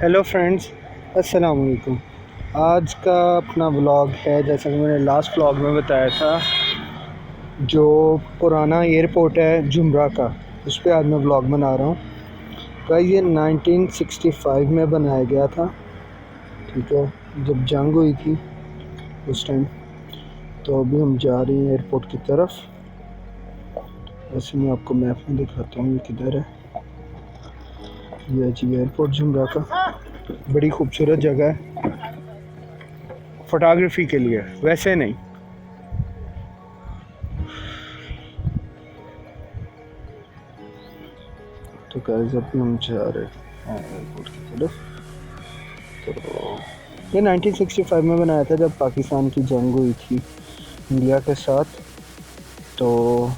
Hello friends, अस्सलाम वालेकुम। आज का अपना व्लॉग है, जैसा कि मैंने लास्ट व्लॉग में बताया था, जो पुराना एयरपोर्ट है झुमरा का, उस पर आज मैं व्लॉग बना रहा हूँ। तो ये 1965 में बनाया गया था, ठीक है, जब जंग हुई थी उस टाइम। तो अभी हम जा रहे हैं एयरपोर्ट की तरफ। वैसे मैं आपको मैप में दिखाता हूँ ये किधर है। यह जी एयरपोर्ट झुमरा का, बड़ी खूबसूरत जगह है फोटोग्राफी के लिए, वैसे नहीं। तो गाइस अभी हम जा रहे हैं एयरपोर्ट की तरफ। तो ये 1965 में बनाया था, जब पाकिस्तान की जंग हुई थी इंडिया के साथ। तो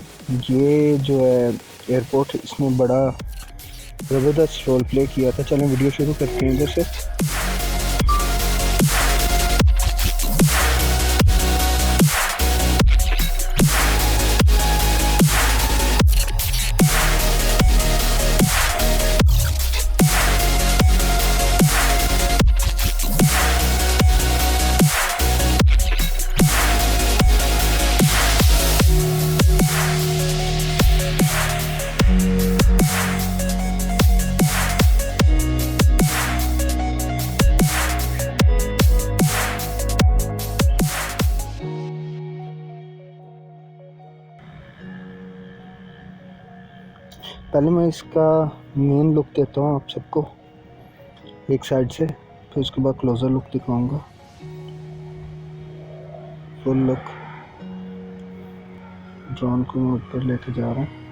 ये जो है एयरपोर्ट, इसने बड़ा ज़बरदस्त रोल प्ले किया था। चलें वीडियो शुरू करते हैं इधर से। पहले मैं इसका मेन लुक देता हूँ आप सबको एक साइड से, फिर उसके बाद क्लोज़र लुक दिखाऊंगा, फुल लुक। ड्रोन को मैं ऊपर लेके जा रहा हूँ।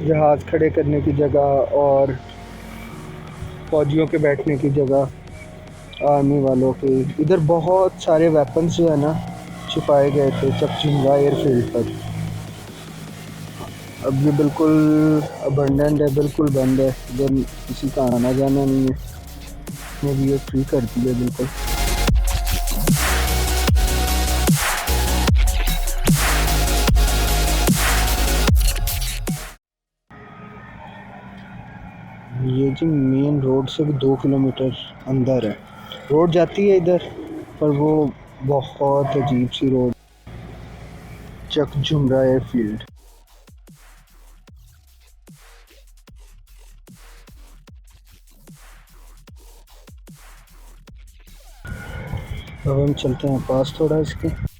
जहाज़ खड़े करने की जगह और फौजियों के बैठने की जगह, आर्मी वालों के। इधर बहुत सारे वेपन्स जो है ना छुपाए गए थे चक झुमरा एयरफील्ड पर। अब ये बिल्कुल अबंडेंट है, बिल्कुल बंद है, इधर किसी का आना जाना नहीं है। इसने भी ये फ्री कर दिया बिल्कुल। ये जी मेन रोड से भी 2 किलोमीटर अंदर है। रोड जाती है इधर, पर वो बहुत अजीब सी रोड। चक झुमरा एयरफील्ड। अब हम चलते हैं पास थोड़ा इसके।